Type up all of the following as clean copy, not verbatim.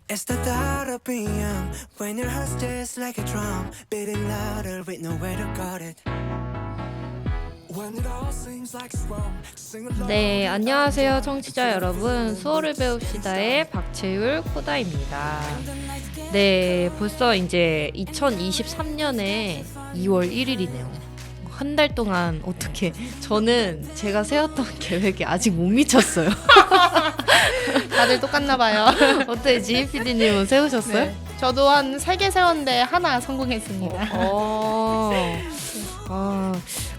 It's the thought of being young when your heart's just like a drum, beating louder with nowhere to guard it. When it all seems like it's wrong, sing along. 네, 안녕하세요 청취자 여러분. 수어를 배웁시다의 박채율 코다입니다. 네, 벌써 이제 2023년에 2월 1일이네요. 한 달 동안 어떻게 저는 제가 세웠던 계획에 아직 못 미쳤어요. 다들 똑같나 봐요. 어때, 지희PD님은 세우셨어요? 네. 저도 한 3개 세웠는데 하나 성공했습니다.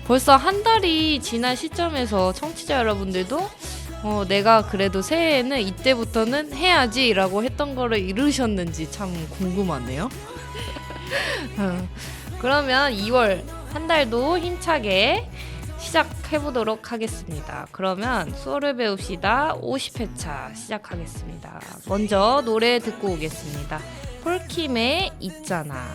벌써 한 달이 지난 시점에서 청취자 여러분들도 내가 그래도 새해에는 이때부터는 해야지라고 했던 거를 이루셨는지 참 궁금하네요. 그러면 2월 한 달도 힘차게 시작해보도록 하겠습니다. 그러면 수어를 배웁시다 50회차 시작하겠습니다. 먼저 노래 듣고 오겠습니다. 폴킴의 있잖아.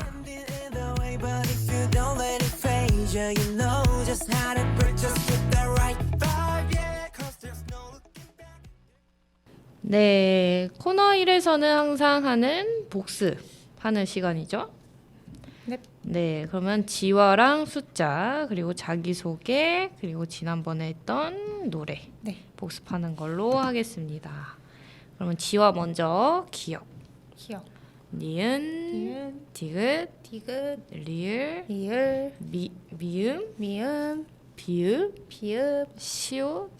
But if you don't let it phase you, you know just how to break, just with the right vibe, yeah, 'cause there's no looking back. 네, 코너 1에서는 항상 하는 복습하는 시간이죠. 네, 그러면 지화랑 숫자, 그리고 자기소개, 그리고 지난번에 했던 노래 복습하는 걸로 하겠습니다. 그러면 지화 먼저 기억. 니은, 디귿, 리을, 미음, 비읍, 시옷,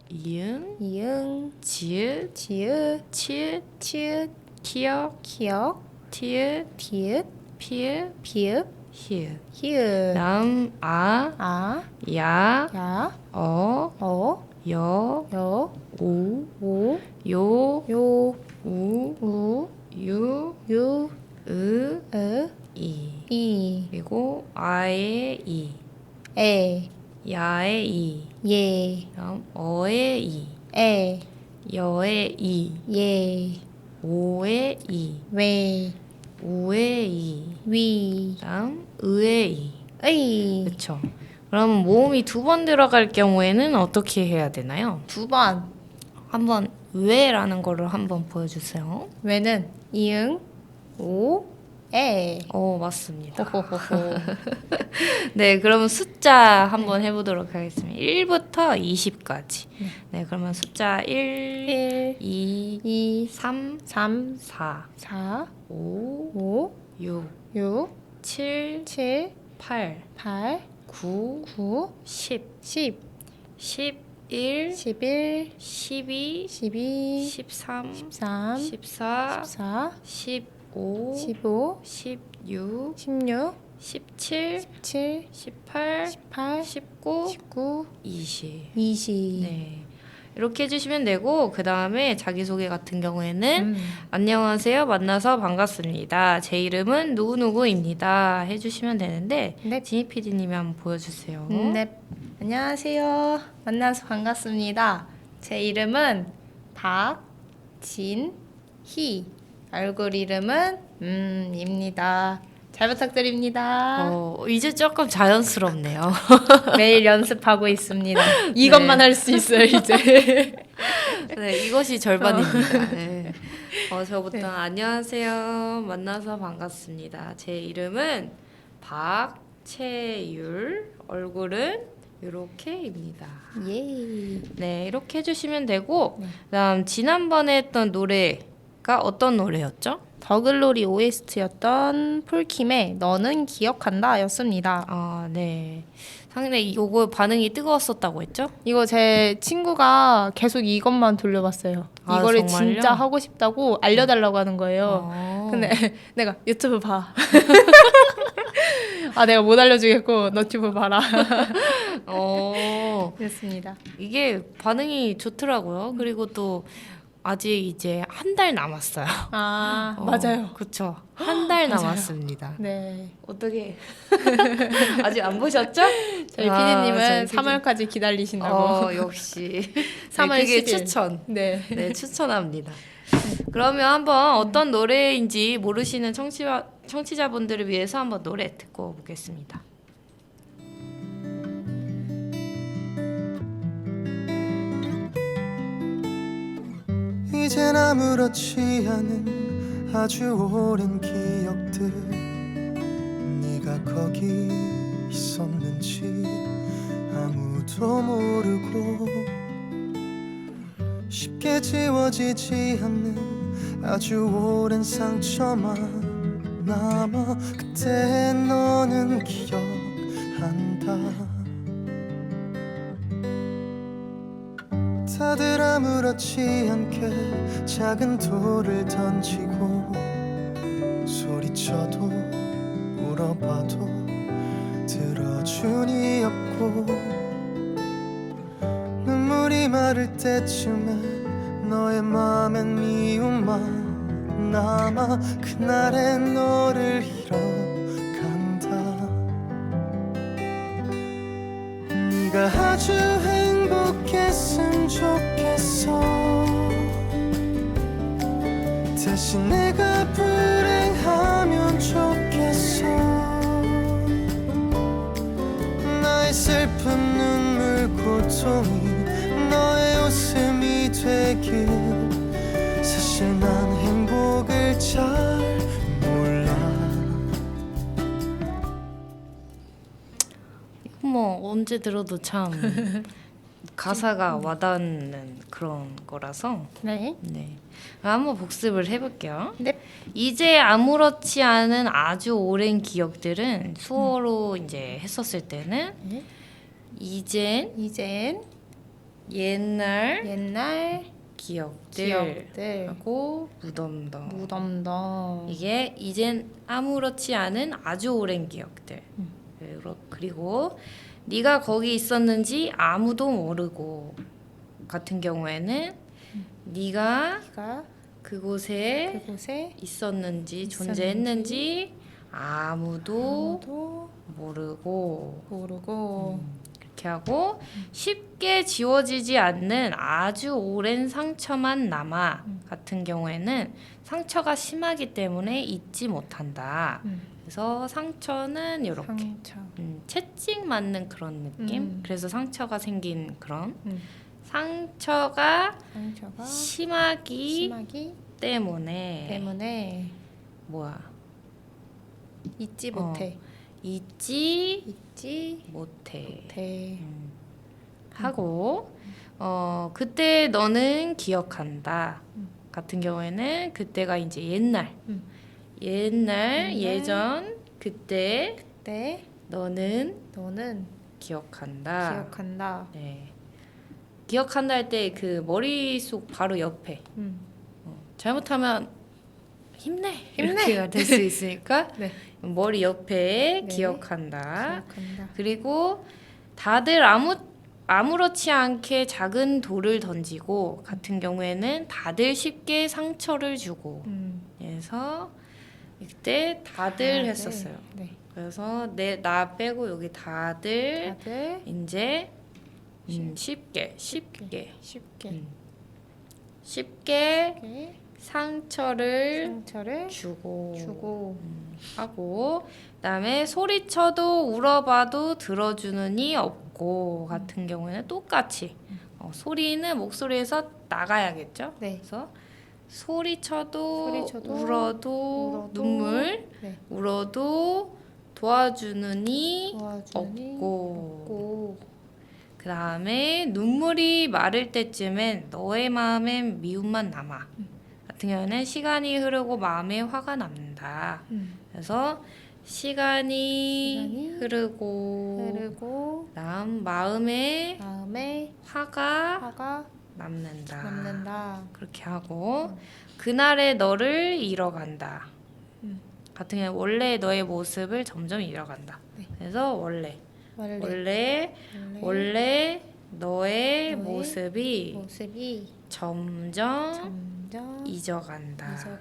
이응, 지읒, 치읓, 키역, 티읕, 피읒, 히읗. 다음 아, 야, 어, 여, 오, 요, 우, 유, 이. 그리고 아의 이, 야의 이, 다음 어의 이, 여의 이, 오의 이, 우의 이, 다음 의의 이. 그렇죠. 그럼 모음이 2번 들어갈 경우에는 어떻게 해야 되나요? 2번. 한번 왜라는 거를 한번 보여주세요. 왜는 이응, 오, 에. 맞습니다. 호호호호. 네, 그러면 숫자 한번 해보도록 하겠습니다. 1부터 20까지. 네, 그러면 숫자 1, 2, 3, 4, 5, 6, 7, 8, 9, 10, 11, 12, 13, 14, 15, 16, 17, 18, 19, 20. 네. 이렇게 해주시면 되고, 그 다음에 자기소개 같은 경우에는 안녕하세요, 만나서 반갑습니다. 제 이름은 누구누구입니다. 해주시면 되는데 지희PD님이 한번 보여주세요. 네. 안녕하세요. 만나서 반갑습니다. 제 이름은 박진희. 얼굴 이름은 입니다. 잘 부탁드립니다. 이제 조금 자연스럽네요. 매일 연습하고 있습니다. 이것만 할 수 있어요, 이제. 네, 이것이 절반입니다. 네. 저부터 안녕하세요. 만나서 반갑습니다. 제 이름은 박채율. 얼굴은 이렇게입니다. 네, 이렇게 해주시면 되고, 그다음 지난번에 했던 노래가 어떤 노래였죠? 더글로리 OST였던 폴킴의 너는 기억한다 였습니다. 네. 상당히 요거 반응이 뜨거웠었다고 했죠? 이거 제 친구가 계속 이것만 돌려봤어요. 이거를 정말요? 진짜 하고 싶다고 알려달라고 하는 거예요. 근데 내가 유튜브 봐. 내가 못 알려주겠고 너튜브 봐라. 그랬습니다. 이게 반응이 좋더라고요. 그리고 또 아직 이제 한 달 남았어요. 맞아요. 그렇죠. 한 달 남았습니다. 네. 어떻게 아직 안 보셨죠? 저희 PD님은 3월까지 기다리신다고. 역시 3월 그게 10일. 추천. 네. 네, 추천합니다. 그러면 한번 어떤 노래인지 모르시는 청취자분들을 위해서 한번 노래 듣고 보겠습니다. 이제 이젠 아무렇지 않은 아주 오랜 기억들 네가 거기 있었는지 아무도 모르고 쉽게 지워지지 않는 아주 오랜 상처만 남아 그때 너는 기억한다. 다들 아무렇지 않게 작은 돌을 던지고 소리쳐도 울어봐도 들어주니 없고 눈물이 마를 때쯤에 너의 맘엔 미움만 남아 그날의 너를 잃어간다. 네가 아주 행복했으면 좋겠어. 대신 내가 불행하면 좋겠어. 나의 슬픈 눈물 고통이 너의 웃음이 되길. 사실 난 행복을 잘 몰라. 뭐 언제 들어도 참 가사가 와닿는 그런 거라서 네. 네. 한번 복습을 해볼게요. 네. 이제 아무렇지 않은 아주 오랜 기억들은 수어로 이제 했었을 때는 네. 이젠 이젠 옛날 옛날 기억들 기억들 하고 무덤덤. 무덤덤. 이게 이젠 아무렇지 않은 아주 오랜 기억들. 그리고 네가 거기 있었는지 아무도 모르고 같은 경우에는 네가 네가 그곳에 그곳에 있었는지 존재했는지 아무도 아무도 모르고 모르고 이렇게 하고 쉽게 지워지지 않는 아주 오랜 상처만 남아 같은 경우에는 상처가 심하기 때문에 잊지 못한다. 그래서 상처는 이렇게 상처. 채찍 맞는 그런 느낌. 그래서 상처가 생긴 그런 상처가 상처가 심하기 때문에 뭐야? 잊지 못해. 잊지 못해. 돼. 하고 그때 너는 기억한다. 같은 경우에는 그때가 이제 옛날 예전 그때 때 너는 기억한다. 네. 기억한다 할 때 그 머릿속 바로 옆에 잘못하면 힘내 이렇게가 될 수 있으니까 네. 머리 옆에 네. 기억한다. 기억한다. 그리고 다들 아무렇지 않게 작은 돌을 던지고 같은 경우에는 다들 쉽게 상처를 주고 그래서 이때 다들 했었어요. 네. 그래서 나 빼고 여기 다들 이제 쉽게 상처를 주고 하고 그다음에 소리쳐도 울어봐도 들어주는 이 없고 같은 경우에는 똑같이 소리는 목소리에서 나가야겠죠. 네. 그래서 소리쳐도 울어도 눈물 네. 울어도 도와주는 이 도와주니 없고 그 다음에 눈물이 마를 때쯤엔 너의 마음엔 미움만 남아 같은 경우는 시간이 흐르고 마음에 화가 남는다. 그래서 시간이 흐르고 마음에 화가 남는다. 그렇게 하고 그날의 너를 잃어간다. 같은 경우 원래 너의 모습을 점점 잃어간다. 네. 그래서 원래 너의 모습이 점점 잊어간다.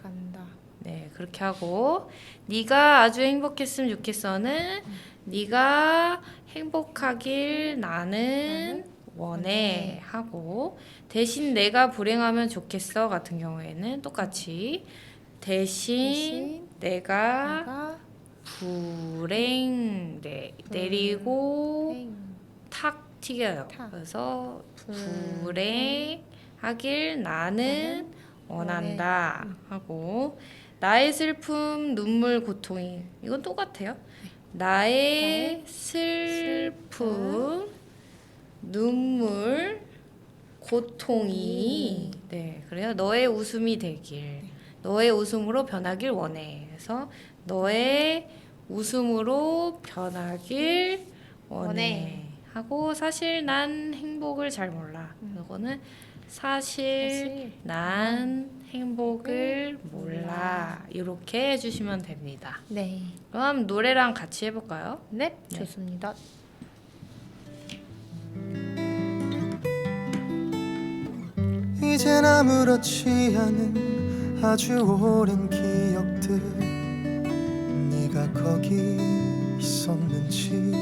네, 그렇게 하고 네가 아주 행복했으면 좋겠어는 네가 행복하길 나는 원해 하고 대신 내가 불행하면 좋겠어 같은 경우에는 똑같이 대신 내가 불행 내리고 탁 튀겨요. 그래서 불행하길 나는 원한다 하고 나의 슬픔, 눈물, 고통이 이건 똑같아요. 나의 슬픔, 눈물, 고통이 네 그래요. 너의 웃음이 되길, 너의 웃음으로 변하길 원해. 그래서 너의 웃음으로 변하길 원해. 하고 사실 난 행복을 잘 몰라. 이거는 사실 난 행복을 몰라. 이렇게 해주시면 됩니다. 네. 그럼 노래랑 같이 해볼까요? 네, 좋습니다. 이젠 아무렇지 않은 아주 오랜 기억들 네가 거기 있었는지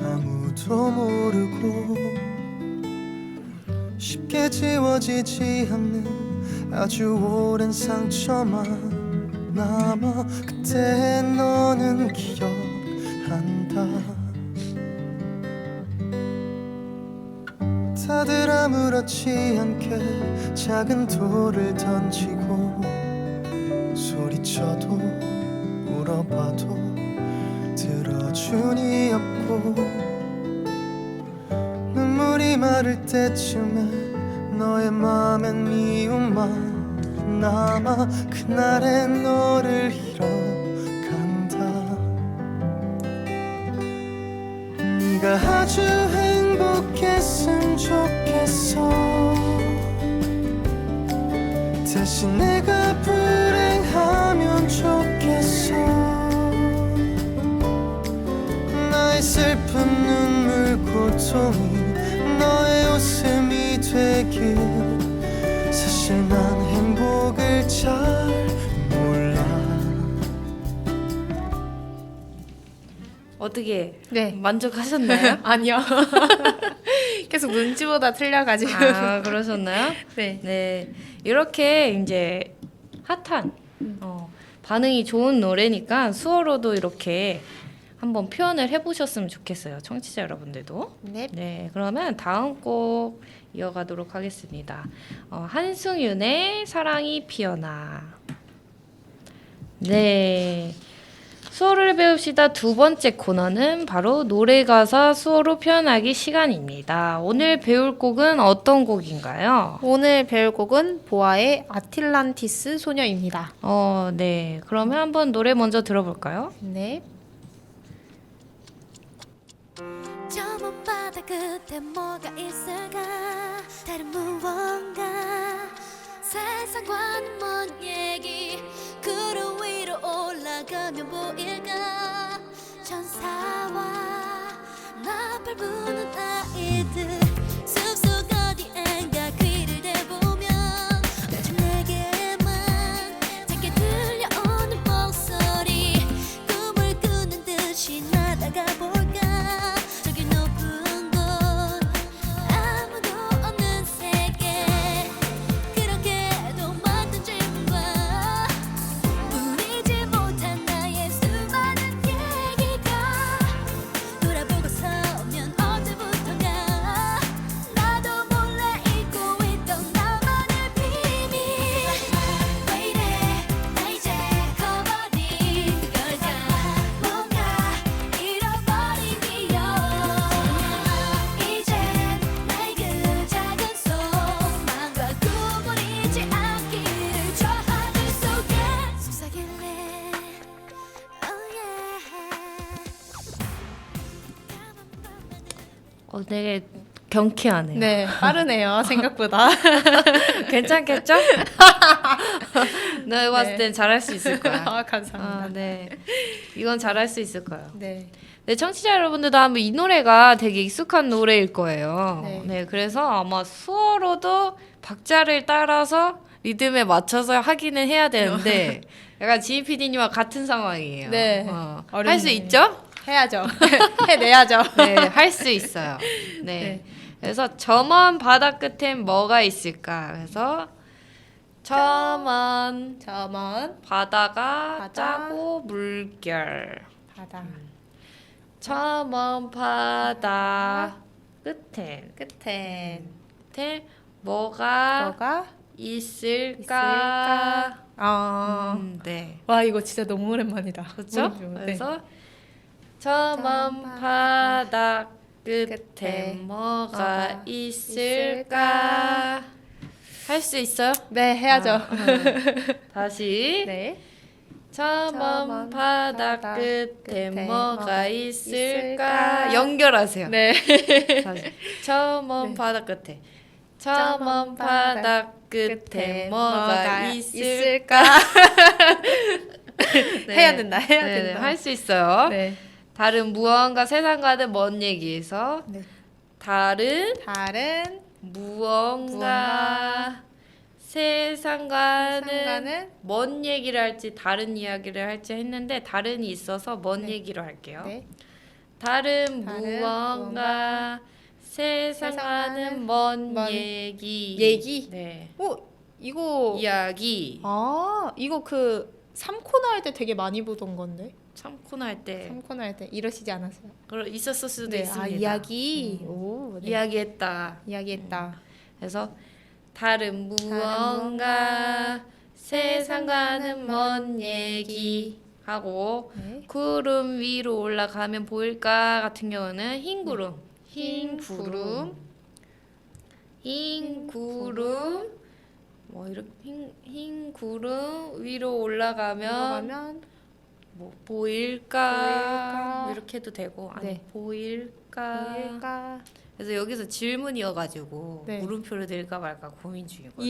아무도 모르고 쉽게 지워지지 않는 아주 오랜 상처만 남아 그때 너는 기억한다. 다들 아무렇지 않게 작은 돌을 던지고 소리쳐도 울어봐도 들어주니 없고 눈물이 마를 때쯤에 너의 맘엔 미움만 남아 그날의 너를 잃어간다. 네가 아주 행복했으면 좋겠어. 대신 내가 불행하면 좋겠어. 나의 슬픈 눈물 고통이 너의 웃음이 되길 사실 난 행복을 잘 몰라. 어떻게 네. 만족하셨나요? 아니요. 계속 눈치보다 틀려가지고. 아 그러셨나요? 네. 네 이렇게 이제 핫한 반응이 좋은 노래니까 수어로도 이렇게 한번 표현을 해보셨으면 좋겠어요. 청취자 여러분들도. 네. 네 그러면 다음 곡 이어가도록 하겠습니다. 한승윤의 사랑이 피어나. 네. 수어를 배웁시다 두 번째 코너는 바로 노래 가사 수어로 표현하기 시간입니다. 오늘 배울 곡은 어떤 곡인가요? 오늘 배울 곡은 보아의 아틀란티스 소녀입니다. 네. 그러면 한번 노래 먼저 들어볼까요? 네. 저 먼 바다 끝에 뭐가 있을까 다른 무언가 세상과는 먼 얘기 구름 위로 올라가면 보일까 천사와 나팔 부는 아이들 숲속 어디엔가 귀를 대보면 오직 내게만 작게 들려오는 목소리 꿈을 꾸는 듯이 나다가 볼까 저기 높은 곳 아무도 없는 세계 그렇게도 만든 질문과 풀리지 못한 나의 수많은 얘기가 돌아보고 서면 언제부턴가 나도 몰래 잊고 있던 나만의 비밀 왜 이래 나 이제 커버린 걸까 뭔가 잃어버린 기억 이젠 나의 그 작은 소망과 꿈을 잊지 않기를 저 하늘 속에 속삭일래 oh yeah 되게 경쾌하네요. 네, 빠르네요. 생각보다. 괜찮겠죠? 내가 봤을 땐 잘할 수 있을 거야. 감사합니다. 네. 이건 잘할 수 있을 거예요. 네. 네, 청취자 여러분들도 아마 이 노래가 되게 익숙한 노래일 거예요. 네. 네, 그래서 아마 수어로도 박자를 따라서 리듬에 맞춰서 하기는 해야 되는데 약간 지희 PD님과 같은 상황이에요. 네. 할 수 어렵네요. 있죠? 해야죠. 해내야죠. 네, 할 수 있어요. 네. 네. 그래서 저 먼 바다 끝엔 뭐가 있을까? 그래서 저 먼 저먼 바다가 바다. 짜고 물결. 바다 저 먼 바다 끝엔 끝엔 뭐가 뭐가 있을까? 네. 와 이거 진짜 너무 오랜만이다. 그렇죠? 모르죠. 네. 그래서 저 먼 바다 끝에 뭐가 있을까? 할 수 있어요? 네 해야죠. 다시. 네. 저 먼 먼 바다 바다 끝에 끝에 뭐가 뭐가 있을까? 있을까? 연결하세요. 네. 다시. 저 먼 네. 바다 끝에. 저 먼 바다 끝에 뭐가 있을까? 네. 해야 된다. 해야 네, 된다. 할 수 있어요. 네. 다른 무언가 세상과는 먼 얘기에서 네. 다른 다른 무언가 세상과는 상관은 먼 얘기를 할지 다른 이야기를 할지 했는데 다른이 있어서 먼 네. 얘기로 할게요. 네. 다른 다른 무언가 세상과는 먼 먼 얘기. 얘기? 네. 이거 이야기. 이거 그 3코너 할 때 되게 많이 보던 건데. 참코너 할 때 3코너 할 때 이러시지 않았어요? 있었을 수도 네. 있습니다. 이야기. 오. 네. 이야기했다. 이야기했다. 그래서 다른 무언가 세상과는 먼 얘기 하고 네. 구름 위로 올라가면 보일까 같은 경우는 흰 구름, 흰 구름, 흰 구름, 뭐 이렇게 흰 구름 위로 올라가면 들어가면 뭐 보일까 보일까? 뭐 이렇게 해도 되고 아니 네. 보일까. 보일까? 그래서 여기서 질문이어가지고 네. 물음표를 넣을까 말까 고민 중이거든요.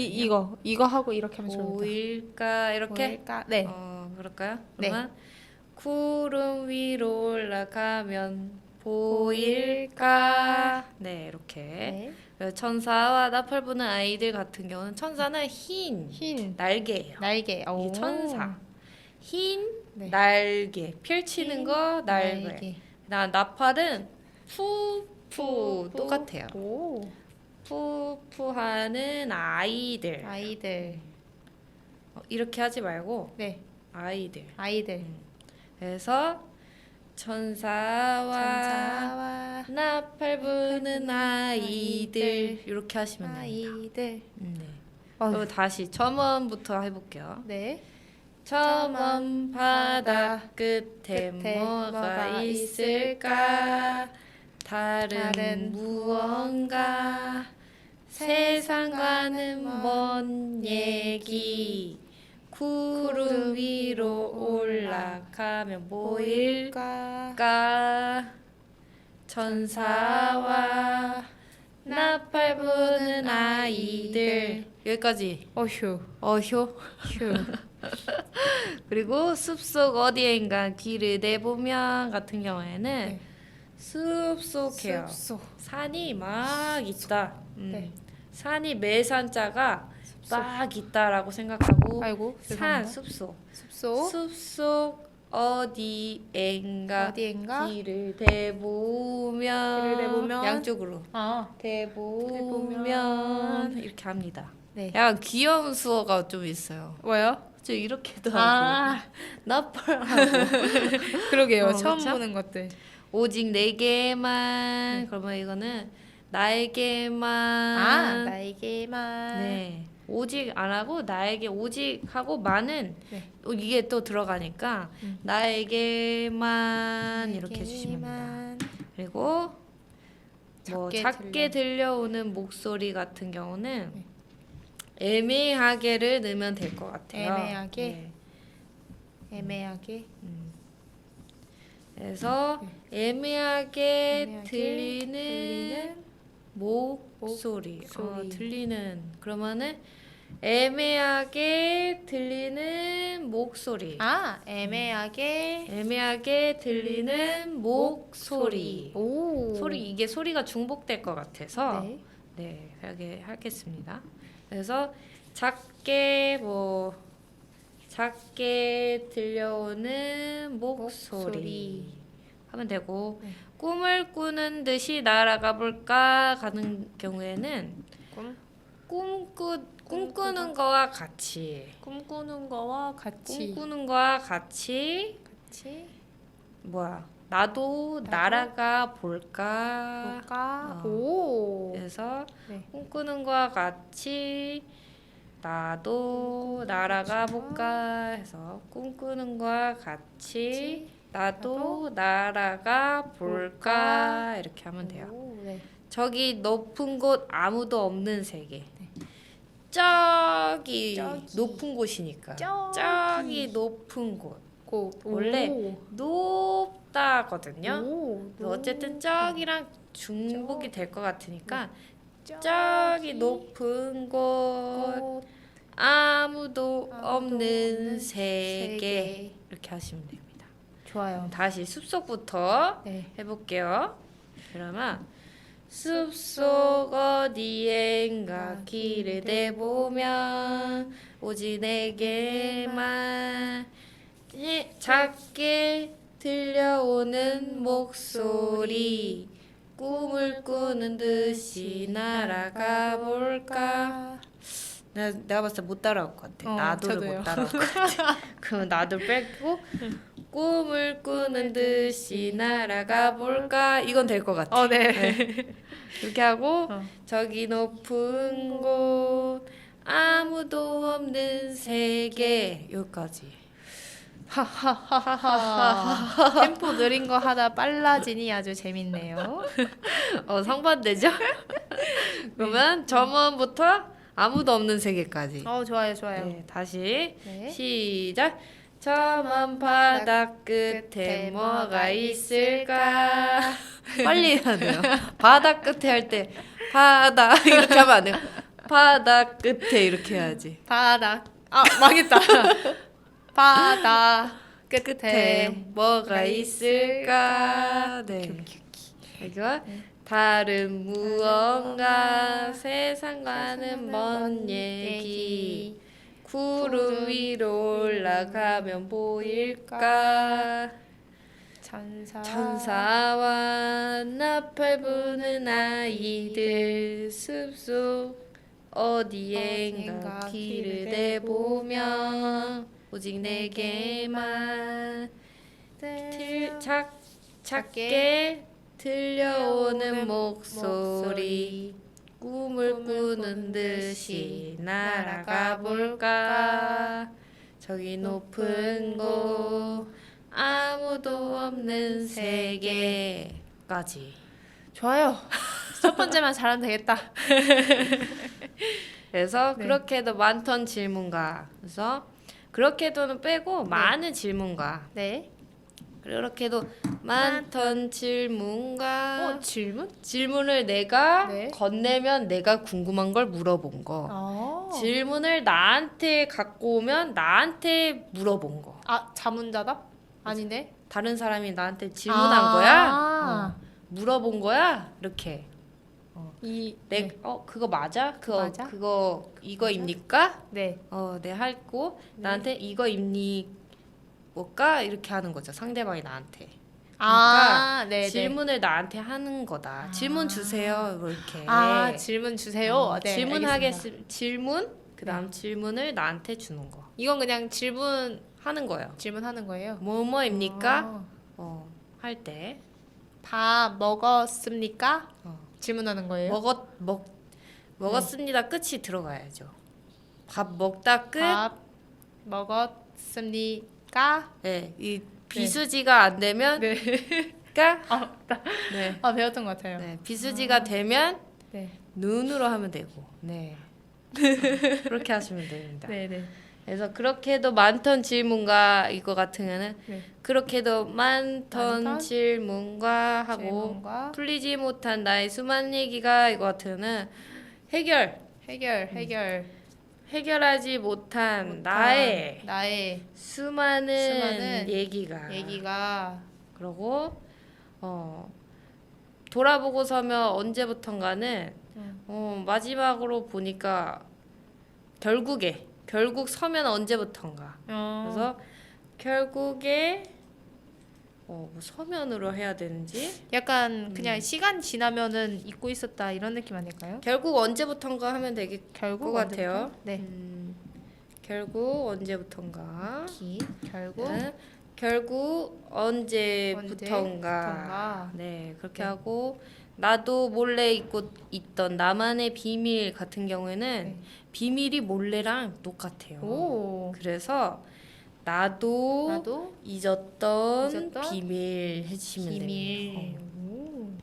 이거 하고 이렇게 하면 좋을 것 같아요. 보일까 이렇게? 보일까? 네. 그럴까요? 네. 그러면 구름 위로 올라가면 보일까? 네, 이렇게. 네. 그래서 천사와 나팔 부는 아이들 같은 경우는 천사는 흰 흰 날개예요. 날개. 이 천사. 흰 네. 날개. 펼치는 흰 거 날개. 그다음 나팔은 푸푸 똑같아요. 오. 푸푸하는 아이들. 아이들. 이렇게 하지 말고 네. 아이들. 아이들. 그래서 천사와 나팔 부는 아이들 이렇게 하시면 됩니다. 아이들. 네. 어휴. 그리고 다시 점원부터 해볼게요. 네. 점원 바다 끝에 끝에 뭐가 뭐가 있을까? 다른 다른 무언가 세상과는 먼 얘기 구름 위로 올라가면 보일까? 보일까? 천사와 나팔 부는 아이들 여기까지. 어휴. 어효. 그리고 숲속 어디엔가 길을 내보면 같은 경우에는 네. 숲속해요. 숲속. 산이 막 있다. 네. 산이 매산자가 막 있다라고 생각하고 아이고. 산 죄송합니다. 숲속. 숲속. 숲속 어디엔가 어디엔가? 길을 대보면 길을 대보면 양쪽으로 아. 대보면 이렇게 합니다. 네. 약간 귀여운 수어가 좀 있어요. 뭐요? 저 이렇게도 하고 아. 나팔하고 그러게요. 어, 처음 그쵸? 보는 것들. 오직 내게만 그러면 이거는 나에게만 나에게만. 네 오직 안 하고 나에게 오직 하고 만은 네. 이게 또 들어가니까 나에게만 이렇게 해주시면 됩니다. 나에게만. 그리고 뭐 작게 작게 들려오는 목소리 같은 경우는 애매하게를 넣으면 될 것 같아요. 애매하게? 네. 애매하게. 그래서 애매하게, 애매하게 들리는 목소리. 목소리. 들리는 그러면은 애매하게 들리는 목소리. 애매하게 애매하게 들리는 목소리. 오. 소리 이게 소리가 중복될 것 같아서 네. 네, 하게 하겠습니다. 그래서 작게 들려오는 목소리 하면 되고 네. 꿈을 꾸는 듯이 날아가 볼까 가는 경우에는 꿈꾸는 거와 같이 꿈꾸는 거와 같이. 꿈꾸는 거와 같이 나도 날아가 볼까 볼까? 어. 오. 그래서 네. 꿈꾸는 거와 같이 나도 날아가 볼까 해서 꿈꾸는 거와 같이 나도 날아가 볼까 이렇게 하면 돼요. 오, 네. 저기 높은 곳 아무도 없는 세계. 저기 높은 곳이니까. 저기 높은 곳. 원래 높다거든요. 그래서 어쨌든 저기랑 중복이 될 것 같으니까 저기 높은 곳 아무도 없는 세계 이렇게 하시면 됩니다. 좋아요. 다시 숲속부터 네. 해볼게요. 그러면 숲속 어디엔가 길을 대보면 오직 내게만 작게 들려오는 목소리 꿈을 꾸는 듯이 날아가 볼까. 내가 봤을 때 못 따라올 것 같아. 나도를 저도요. 못 따라올 것 같아. 그럼 나도 빼고 꿈을 꾸는 듯이 날아가 볼까. 이건 될 것 같아. 네. 이렇게 하고 저기 높은 곳 아무도 없는 세계 여기까지. 하하하하. 템포 느린 거 하다 빨라지니 아주 재밌네요. 상반되죠? 그러면 점원부터 아무도 없는 세계까지. 좋아요, 좋아요. 네, 다시 네. 시작. 저먼 바다 끝에 뭐가 있을까? 빨리 해야 돼요. 바다 끝에 할 때 바다 이렇게 하면 안 돼요. 바다 끝에 이렇게 해야지. 바다. 망했다. 바다 끝에 끝에 뭐가 있을까? 네. 여기가 다른 무언가 세상과는 먼 얘기 구름 위로 올라가면 보일까? 천사와 나팔 부는 아이들 숲속 어디엔가 길을 대보면 오직 내게만 작게 들려오는 목소리 꿈을 꾸는 듯이 날아가 볼까. 저기 높은 곳 아무도 없는 세계까지. 좋아요. 첫 번째만 잘하면 되겠다. 그래서 그렇게도 많던 질문가. 그래서 그렇게도는 빼고 많은 질문가. 네. 그렇게도 많던 질문가. 질문? 질문을 내가 네. 건네면 내가 궁금한 걸 물어본 거. 질문을 나한테 갖고 오면 나한테 물어본 거. 자문자답? 아니네. 다른 사람이 나한테 질문한 거야? 물어본 거야? 이렇게. 그거 맞아? 맞아? 그거 이거입니까? 네. 네 할고 나한테 이거입니 뭘까? 이렇게 하는 거죠. 상대방이 나한테. 그러니까 네. 질문을 나한테 하는 거다. 질문 주세요. 뭐 이렇게. 질문 주세요. 네. 질문 그다음 질문을 나한테 주는 거. 이건 그냥 질문 하는 거예요. 질문하는 거예요. 뭐뭐입니까? 할 때. 밥 먹었습니까? 질문하는 거예요. 먹었습니다. 끝이 들어가야죠. 밥 먹다 끝. 밥 먹었습니까? 네, 이 비수지가 안 되면 까. 네. 배웠던 것 같아요. 네, 비수지가 되면 네. 눈으로 하면 되고. 네. 그렇게 하시면 됩니다. 네. 그래서 그렇게도 많던 질문가 이거 같으면은 그렇게도 많던 질문과 하고 풀리지 못한 나의 수많은 얘기가 이거 같으면은 해결하지 못한 나의 수많은 얘기가 그러고 돌아보고 서면 언제부턴가는 마지막으로 보니까 결국 서면 언제부턴가. 그래서 결국에 뭐 서면으로 해야 되는지 약간 그냥 시간 지나면은 잊고 있었다 이런 느낌 아닐까요? 결국 언제부턴가 하면 되게 것 같아요. 네. 결국 언제부턴가. 결국 언제부턴가. 네, 그렇게 하고 나도 몰래 잊고 있던 나만의 비밀 같은 경우에는 네. 비밀이 몰래랑 똑같아요. 오. 그래서 나도 잊었던 비밀 해주시면 비밀. 됩니다.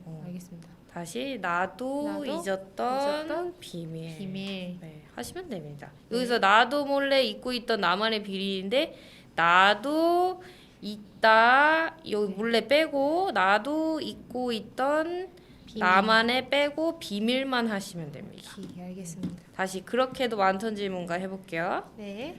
오. 알겠습니다. 다시 나도 잊었던 비밀. 비밀. 네, 하시면 됩니다. 여기서 나도 몰래 잊고 있던 나만의 비밀인데 나도 있다 여기 몰래 빼고 나도 잊고 있던 비밀. 나만의 빼고 비밀만 하시면 됩니다. 알겠습니다. 다시 그렇게도 많던 질문가 해볼게요. 네.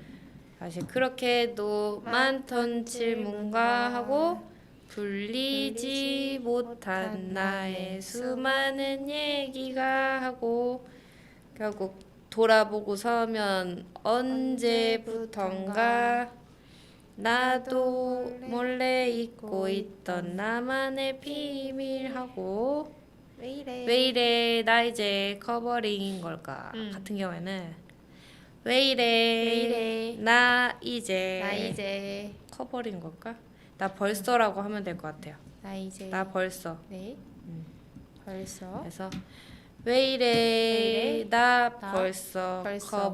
다시 그렇게도 많던 질문가 하고 불리지 못한 나의 수많은 얘기가 하고 결국 돌아보고 서면 언제부턴가 나도 몰래 잊고 있던 나만의 비밀하고 왜 이래? 왜 이래 나 이제 커버링인 걸까 같은 경우에는 왜 이래 나 이제 나 이제 커버링 걸까? 나 벌써라고 하면 될 것 같아요. 나 이제 나 벌써. 네. 벌써 그래서 왜 이래 나 나 벌써 벌써.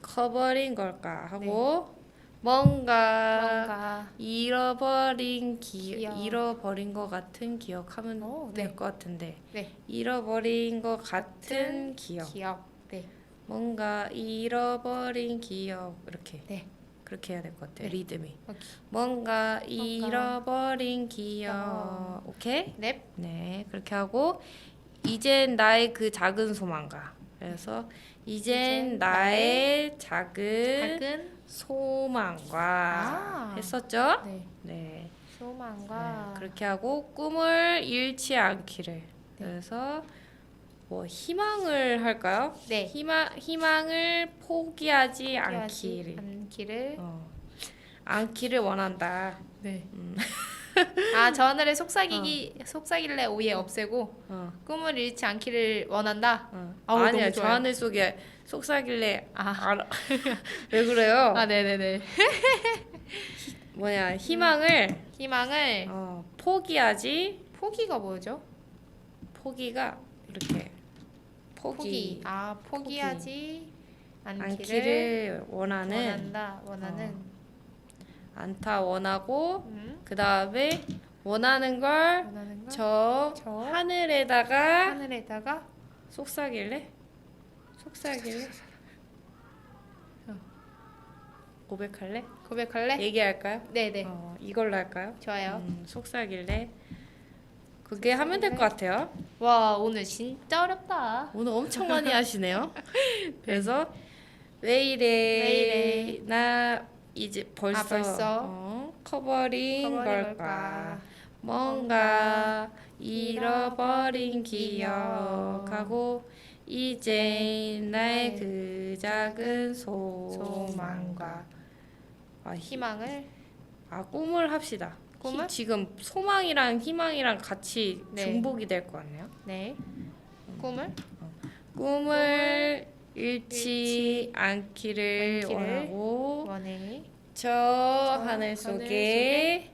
커버린 걸까 하고 뭔가 잃어버린 기억. 잃어버린 것 같은 기억하면 오, 될 네. 것 같은데 네. 잃어버린 것 같은 기억 기억. 네. 뭔가 잃어버린 기억 이렇게 네. 그렇게 해야 될 것 같아요. 네. 리듬이 오케이. 뭔가 잃어버린 기억 오케이? 넵. 네 그렇게 하고 이젠 나의 그 작은 소망가 그래서 이젠 나의 작은 소망과 아. 했었죠? 네. 네. 소망과 네, 그렇게 하고 꿈을 잃지 않기를. 그래서 뭐 희망을 할까요? 네. 희망을 포기하지 않기를. 않기를. 않기를 원한다. 네. 아, 저 하늘에 속삭일래 오예 없애고 꿈을 잃지 않기를 원한다. 아우, 아니야 너무 저 좋아요. 하늘 속에 속삭일래 아. 알아. 왜 그래요? 아, 네네네. 뭐냐 희망을 희망을 포기하지 포기가 뭐죠? 포기가 이렇게 포기 아, 포기하지 않기를 않기를 원하는 원하는 않다 원하고 음, 그 다음에 원하는 걸 원하는 거. 저 저 하늘에다가 하늘에다가 속삭일래? 고백할래? 고백할래? 얘기할까요? 네네. 이걸로 할까요? 좋아요. 속삭일래? 그게 하면 될 것 같아요. 와, 오늘 진짜 어렵다. 오늘 엄청 많이 하시네요. 그래서 왜 이래? 나 이제 벌써 커버린 걸까? 뭔가 잃어버린 기억하고 이제 나의 그 작은 소망과 희망을 꿈을 합시다. 꿈을? 지금 소망이랑 희망이랑 같이 네. 중복이 될 것 같네요. 네. 꿈을 꿈을 잃지 않기를 원하고 원해. 저 하늘 속에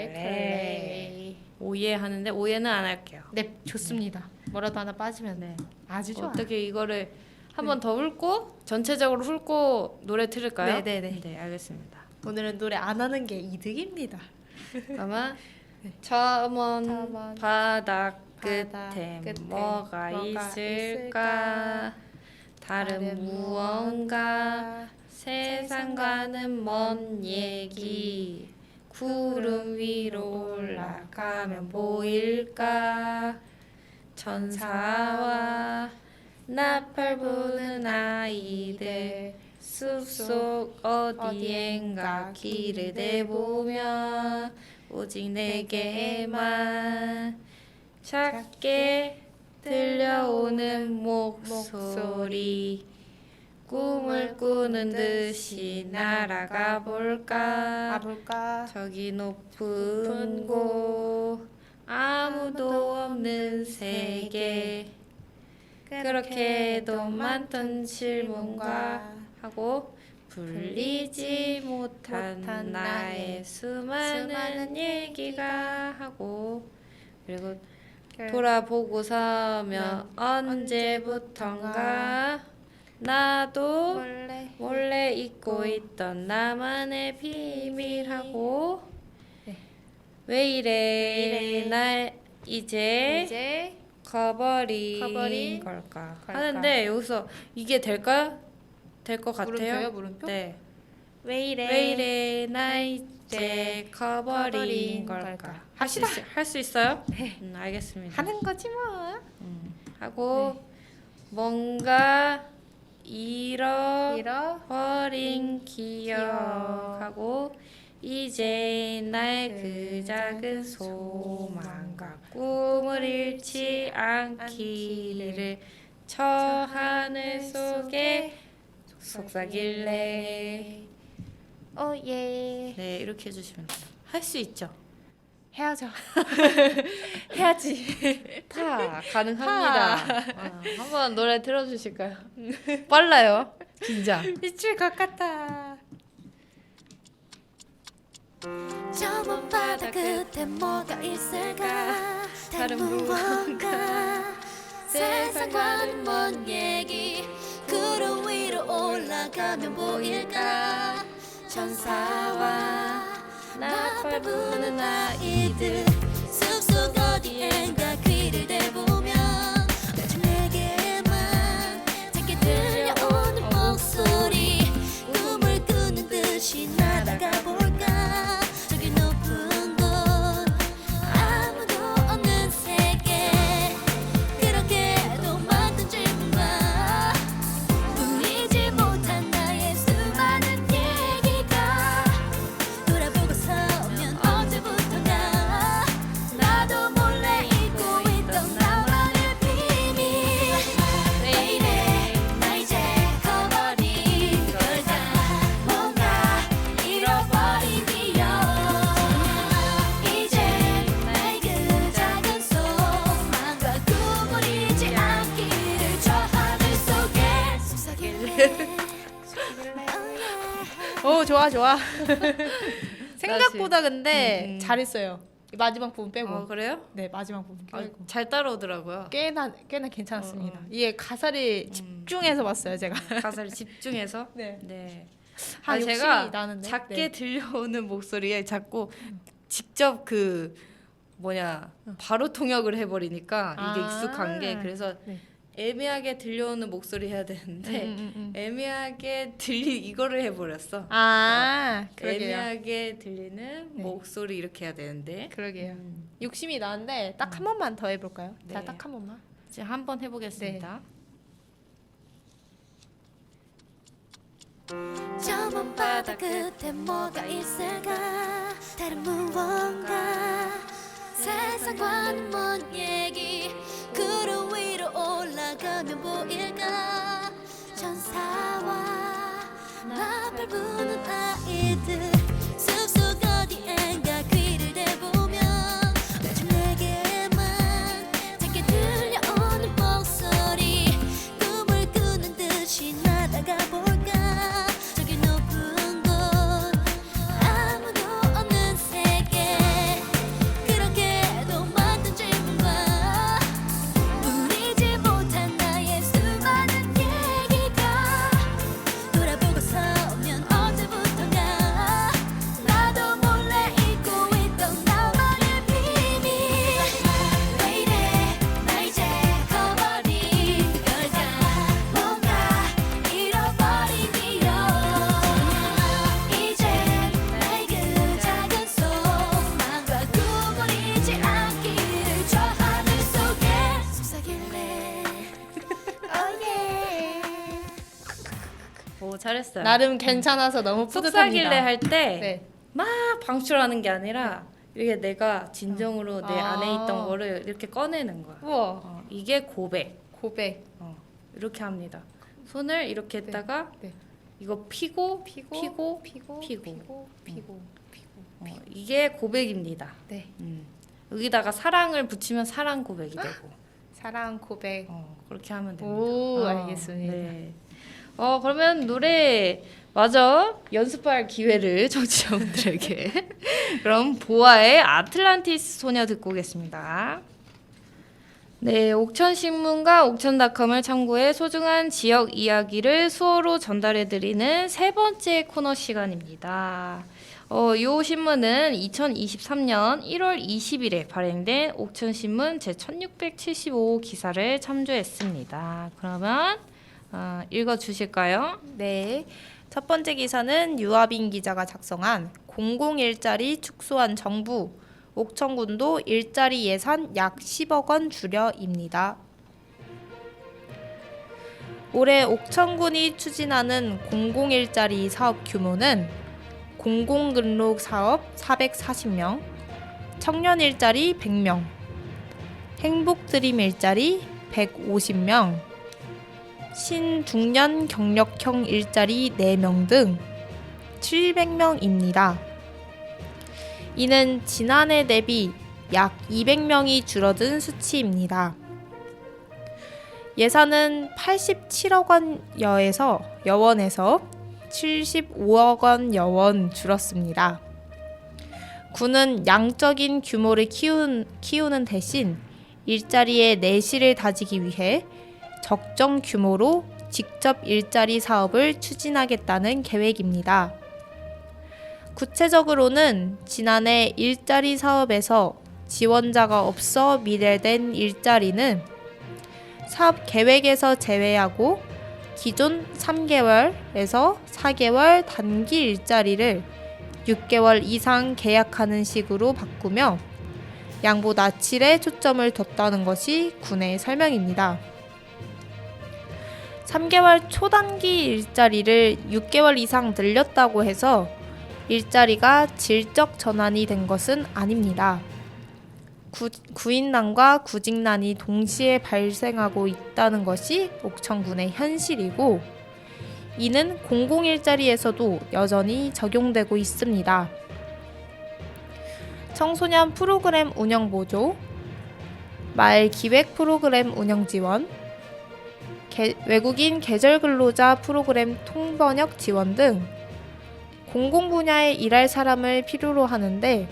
고백할래. 오예 하는데 오예는 안 할게요. 네, 좋습니다. 뭐라도 하나 빠지면 네. 아주 좋아. 어떻게 이거를 한 번 더 훑고 전체적으로 훑고 노래 틀을까요? 네네네. 네, 알겠습니다. 오늘은 노래 안 하는 게 이득입니다. 아마 저 먼 먼 바닥 바닥 끝에 끝에 뭐가 뭐가 있을까? 다른 무언가 세상과는 먼 얘기 구름 위로 올라가면 보일까? 천사와 나팔 부는 아이들 숲속 어디엔가 길을 내보면 오직 내게만 작게 들려오는 목소리 꿈을 꾸는 듯이 날아가 볼까 볼까? 저기 높은 곳 아무도 없는 세계 그렇게도 많던 질문과 하고 불리지 못한 나의 수많은 얘기가 하고 그리고 돌아보고서면 언제부턴가 나도 몰래 잊고 있던 나만의 비밀하고 네. 왜 이래 날 이제 이제 커버린 걸까 하는데 여기서 이게 될 것 같아요? 물음표요, 물음표? 네. 왜 이래 나 이제 커버린 걸까? 할 수 있어요? 네. 알겠습니다. 하는 거지 뭐. 하고 뭔가 잃어버린 잃어버린 기억하고 이제 날 그 작은 소망과 꿈을 잃지 않기를 저 하늘 속에 속삭일래. 오예. 네, 이렇게 해주시면 돼요. 할 수 있죠? 헤어져. 해야지. 다 가능합니다. 한번 노래 들어주실까요? 빨라요. 진짜. 미칠 것 같아. 저 먼 바다 끝에 뭐가 있을까 다른 무언가 세상과는 먼 얘기 구름 위로 올라가면 보일까 천사와 나팔 부는 아이들 숲속 어디엔가 귀를 대보면 오직 내게만 작게 들려오는 목소리 꿈을 꾸는 듯이 날아가 볼까 저기 높은 곳 아무도 없는 세계 그렇게도 만든 질문과 풀리지 못한 나의 수많은 얘기가 돌아보고 서면 언제부턴가 나도 몰래 잊고 있던 나만의 비밀 왜 이래 나 이제 커버린 걸까 뭔가 잃어버린 기억 이제 나의 그 작은 소망과 꿈을 잊지 않기를 저 하늘 속에 속삭일래 오 좋아 좋아. 생각보다 근데 잘했어요. 마지막 부분 빼고. 그래요? 네 마지막 부분 빼고. 잘 따라오더라고요. 꽤나 괜찮았습니다. 이게 가사를 집중해서 봤어요 제가. 가사를 집중해서. 네. 네. 아, 제가 욕심이 나는데. 작게 네. 들려오는 목소리에 자꾸 직접 그 바로 통역을 해버리니까 이게 익숙한 게 그래서 네. 애매하게 들려오는 목소리 해야 되는데 애매하게 이거를 해버렸어. 그러게요. 애매하게 들리는 네. 목소리 이렇게 해야 되는데 그러게요. 욕심이 나는데 딱 한 번만 더 해볼까요? 네. 자, 딱 한 번만. 이제 한번 해보겠습니다. 저 먼 바다 끝에 뭐가 있을까 다른 무언가 세상과는 먼 얘기 구름 위로 올라가면 보일까 천사와 나팔 부는 아이들 숲속 어디엔가 귀를 대보면 오직 내게만 작게 들려오는 목소리 꿈을 꾸는 듯이 날아가 볼까 저기 높은 곳 아무도 없는 세계 그렇게도 만든 질문과 풀리지 못한 나의 수많은 얘기가 돌아보고 서면 언제부턴가 나도 몰래 잊고 있던 나만의 비밀 왜 이래 나 이제 커버린 걸까 뭔가 잃어버린 기억 이젠 나의 그 작은 소망과 꿈을 잊지 않기를 저 하늘 속에 속삭일래 오 잘했어요. 나름 괜찮아서 너무 뿌듯합니다. 속삭일래 할 때 막 네. 방출하는 게 아니라 이게 내가 진정으로 내 안에 있던 거를 이렇게 꺼내는 거야. 우와. 이게 고백. 고백. 이렇게 합니다. 손을 이렇게 했다가 네. 이거 피고 피고. 이게 고백입니다. 네. 여기다가 사랑을 붙이면 사랑 고백이 되고 사랑 고백. 그렇게 하면 됩니다. 오, 알겠습니다. 네. 그러면 노래 마저 연습할 기회를 청취자분들에게 그럼 보아의 아틀란티스 소녀 듣고 오겠습니다. 네, 옥천신문과 옥천닷컴을 참고해 소중한 지역 이야기를 수어로 전달해드리는 세 번째 코너 시간입니다. 이 신문은 2023년 1월 20일에 발행된 옥천신문 제1675 기사를 참조했습니다. 그러면 읽어주실까요? 네. 첫 번째 기사는 유아빈 기자가 작성한 공공일자리 축소한 정부, 옥천군도 일자리 예산 약 10억 원 줄여입니다. 올해 옥천군이 추진하는 공공일자리 사업 규모는 공공근로 사업 440명, 청년 일자리 100명, 행복드림 일자리 150명, 신중년 경력형 일자리 4명 등 700명입니다. 이는 지난해 대비 약 200명이 줄어든 수치입니다. 예산은 87억 원 여원에서 75억 원 여원 줄었습니다. 군은 양적인 규모를 키우는 대신 일자리의 내실을 다지기 위해 적정 규모로 직접 일자리 사업을 추진하겠다는 계획입니다. 구체적으로는 지난해 일자리 사업에서 지원자가 없어 미래된 일자리는 사업 계획에서 제외하고 기존 3개월에서 4개월 단기 일자리를 6개월 이상 계약하는 식으로 바꾸며 양보 나칠에 초점을 뒀다는 것이 군의 설명입니다. 3개월 초단기 일자리를 6개월 이상 늘렸다고 해서 일자리가 질적 전환이 된 것은 아닙니다. 구인난과 구직난이 동시에 발생하고 있다는 것이 옥천군의 현실이고 이는 공공일자리에서도 여전히 적용되고 있습니다. 청소년 프로그램 운영 보조, 마을 기획 프로그램 운영 지원, 외국인 계절 근로자 프로그램 통번역 지원 등 공공 분야에 일할 사람을 필요로 하는데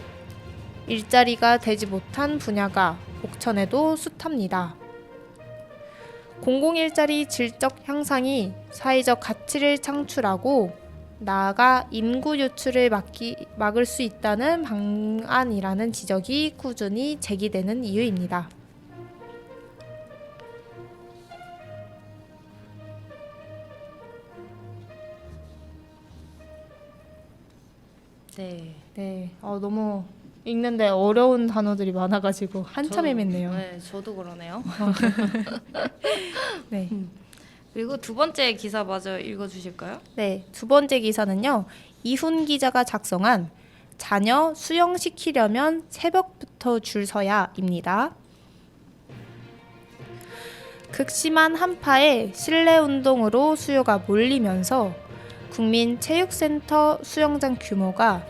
일자리가 되지 못한 분야가 옥천에도 숱합니다. 공공일자리 질적 향상이 사회적 가치를 창출하고 나아가 인구 유출을 막을 수 있다는 방안이라는 지적이 꾸준히 제기되는 이유입니다. 네. 너무 읽는데 어려운 단어들이 많아가지고 한참 헤맸네요. 네, 저도 그러네요. 네. 그리고 두 번째 기사 마저 읽어주실까요? 네, 두 번째 기사는요. 이훈 기자가 작성한 자녀 수영시키려면 새벽부터 줄 서야입니다. 극심한 한파에 실내 운동으로 수요가 몰리면서 국민체육센터 수영장 규모가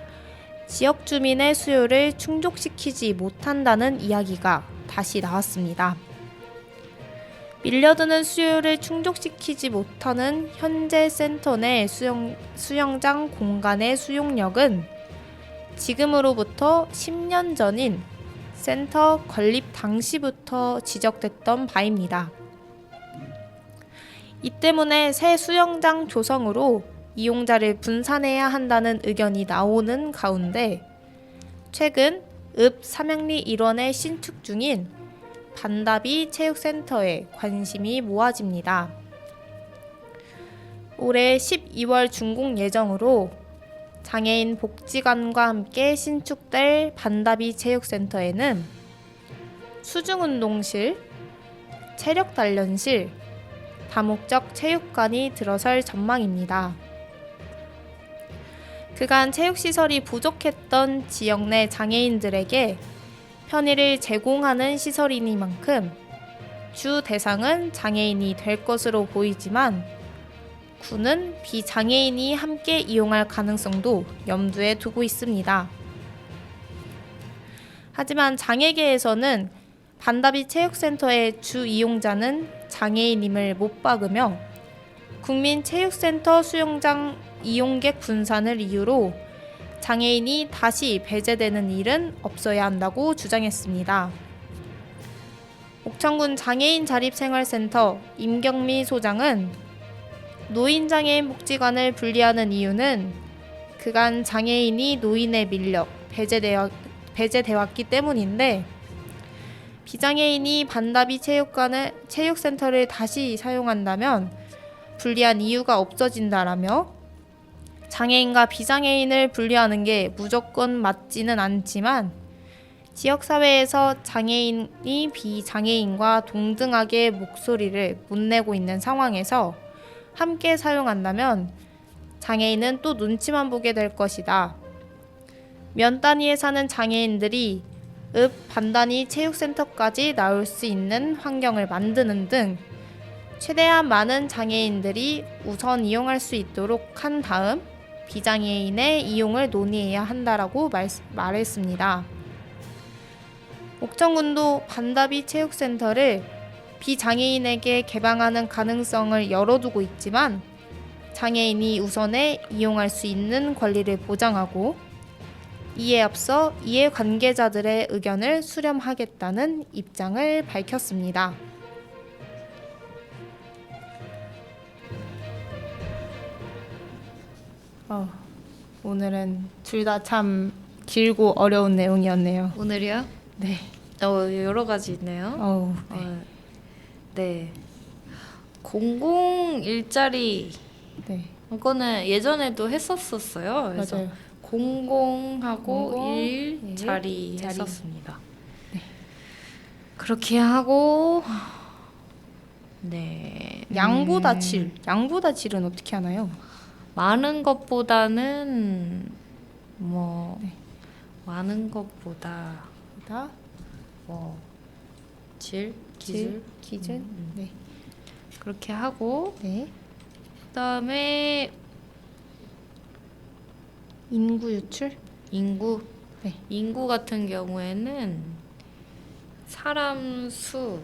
지역 주민의 수요를 충족시키지 못한다는 이야기가 다시 나왔습니다. 밀려드는 수요를 충족시키지 못하는 현재 센터 내 수영장 공간의 수용력은 지금으로부터 10년 전인 센터 건립 당시부터 지적됐던 바입니다. 이 때문에 새 수영장 조성으로 이용자를 분산해야 한다는 의견이 나오는 가운데 최근 읍 삼양리 일원에 신축 중인 반다비 체육센터에 관심이 모아집니다. 올해 12월 준공 예정으로 장애인 복지관과 함께 신축될 반다비 체육센터에는 수중운동실, 체력단련실, 다목적 체육관이 들어설 전망입니다. 그간 체육시설이 부족했던 지역 내 장애인들에게 편의를 제공하는 시설이니만큼 주 대상은 장애인이 될 것으로 보이지만 군은 비장애인이 함께 이용할 가능성도 염두에 두고 있습니다. 하지만 장애계에서는 반다비 체육센터의 주 이용자는 장애인임을 못 박으며 국민체육센터 수영장 이용객 분산을 이유로 장애인이 다시 배제되는 일은 없어야 한다고 주장했습니다. 옥천군 장애인 자립생활센터 임경미 소장은 노인장애인 복지관을 분리하는 이유는 그간 장애인이 노인에 밀려 배제되었기 때문인데 비장애인이 반다비 체육센터를 다시 사용한다면 불리한 이유가 없어진다라며 장애인과 비장애인을 분리하는 게 무조건 맞지는 않지만 지역사회에서 장애인이 비장애인과 동등하게 목소리를 못 내고 있는 상황에서 함께 사용한다면 장애인은 또 눈치만 보게 될 것이다. 면 단위에 사는 장애인들이 읍 반단위 체육센터까지 나올 수 있는 환경을 만드는 등 최대한 많은 장애인들이 우선 이용할 수 있도록 한 다음 비장애인의 이용을 논의해야 한다라고 말했습니다. 옥천군도 반다비 체육센터를 비장애인에게 개방하는 가능성을 열어두고 있지만 장애인이 우선에 이용할 수 있는 권리를 보장하고 이에 앞서 이해관계자들의 의견을 수렴하겠다는 입장을 밝혔습니다. 오늘은 둘 다 참 길고 어려운 내용이었네요. 오늘이요? 네. 여러 가지 있네요. 네. 네. 공공 일자리 네. 이거는 예전에도 했었어요. 그래서 맞아요. 공공하고 공공, 일자리 일자리. 했었습니다. 네. 그렇게 하고 네. 양보다 질. 양보다 질은 어떻게 하나요? 많은 것보다는 뭐 네. 많은 것보다 보다 뭐 질, 질, 기술 기준. 네. 그렇게 하고 네. 그다음에 인구 유출? 인구 네. 인구 같은 경우에는 사람 수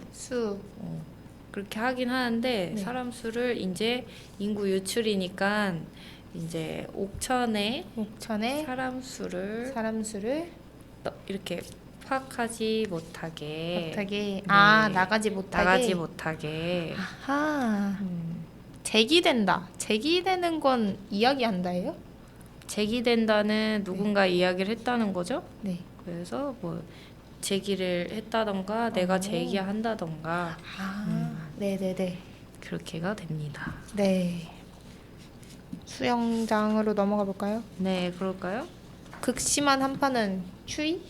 그렇게 하긴 하는데 네. 사람 수를 이제 인구 유출이니까 이제 옥천에 사람 수를 사람 수를 이렇게 파악하지 못하게 못하게 네. 나가지 못하게 나가지 못하게 아하 제기된다. 제기되는 건 이야기한다예요? 제기된다는 누군가 이야기를 했다는 거죠. 네. 그래서 뭐 제기를 했다던가 내가 제기한다던가 네네네. 그렇게가 됩니다. 네. 수영장으로 넘어가 볼까요? 네, 그럴까요? 극심한 한파는 추위?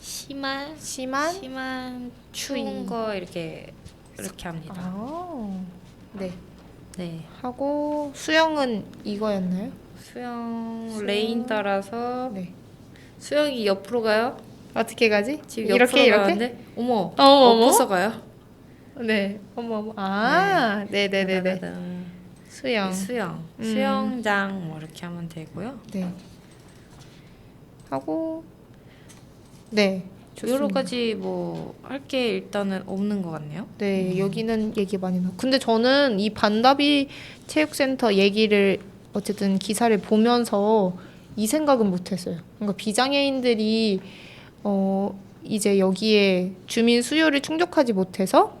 심한 심한 추운 거 이렇게 합니다. 네. 네, 하고 수영은 이거였나요? 수영 레인 따라서 네. 수영이 옆으로 가요. 어떻게 가지? 지금 이렇게 옆으로 가는데 어머, 어머. 엎어서 가요. 네. 어머. 네네네네. 따다다단. 수영. 수영장 뭐 이렇게 하면 되고요. 네. 하고 네. 좋습니다. 여러 가지 뭐 할 게 일단은 없는 것 같네요. 네, 여기는 얘기 많이 나. 근데 저는 이 반다비 체육센터 얘기를 어쨌든 기사를 보면서 이 생각은 못했어요. 그러니까 비장애인들이 이제 여기에 주민 수요를 충족하지 못해서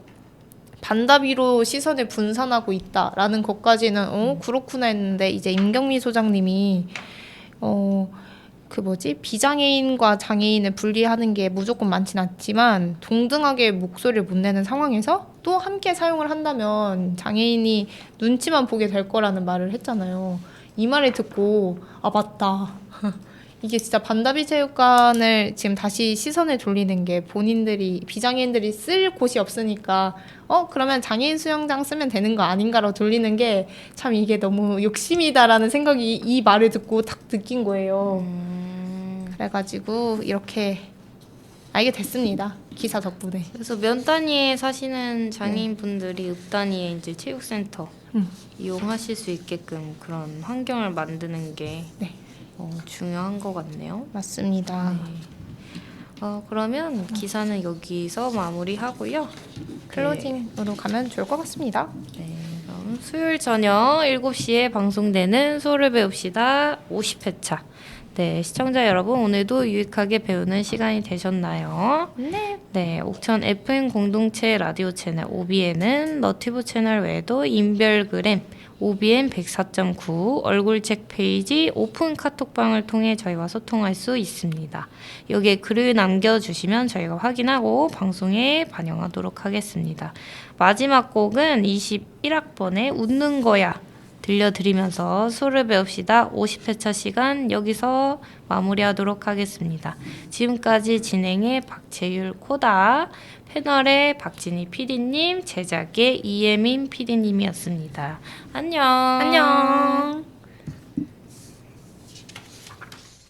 반다비로 시선을 분산하고 있다라는 것까지는 그렇구나 했는데 이제 임경미 소장님이 비장애인과 장애인을 분리하는 게 무조건 많진 않지만 동등하게 목소리를 못 내는 상황에서 또 함께 사용을 한다면 장애인이 눈치만 보게 될 거라는 말을 했잖아요. 이 말을 듣고 맞다. 이게 진짜 반다비 체육관을 지금 다시 시선을 돌리는 게 본인들이 비장애인들이 쓸 곳이 없으니까 그러면 장애인 수영장 쓰면 되는 거 아닌가로 돌리는 게 참 이게 너무 욕심이다라는 생각이 이 말을 듣고 딱 느낀 거예요. 그래가지고 이렇게 알게 됐습니다. 기사 덕분에. 그래서 면 단위에 사시는 장애인분들이 읍 단위에 이제 체육센터 이용하실 수 있게끔 그런 환경을 만드는 게 중요한 것 같네요. 맞습니다. 그러면 기사는 여기서 마무리하고요. 클로징으로 가면 좋을 것 같습니다. 네, 그럼 수요일 저녁 7시에 방송되는 수호를 배웁시다 50회차 네, 시청자 여러분 오늘도 유익하게 배우는 시간이 되셨나요? 네. 네, 옥천 FM 공동체 라디오 채널 OBN은 너티브 채널 외에도 인별그램 OBN 104.9 얼굴책 페이지 오픈 카톡방을 통해 저희와 소통할 수 있습니다. 여기에 글을 남겨주시면 저희가 확인하고 방송에 반영하도록 하겠습니다. 마지막 곡은 21학번의 웃는 거야 들려드리면서 수를 배웁시다 50회차 시간 여기서 마무리하도록 하겠습니다. 지금까지 진행의 박채율 코다, 패널의 박진희 PD님, 제작의 이예민 PD님이었습니다. 안녕. 안녕.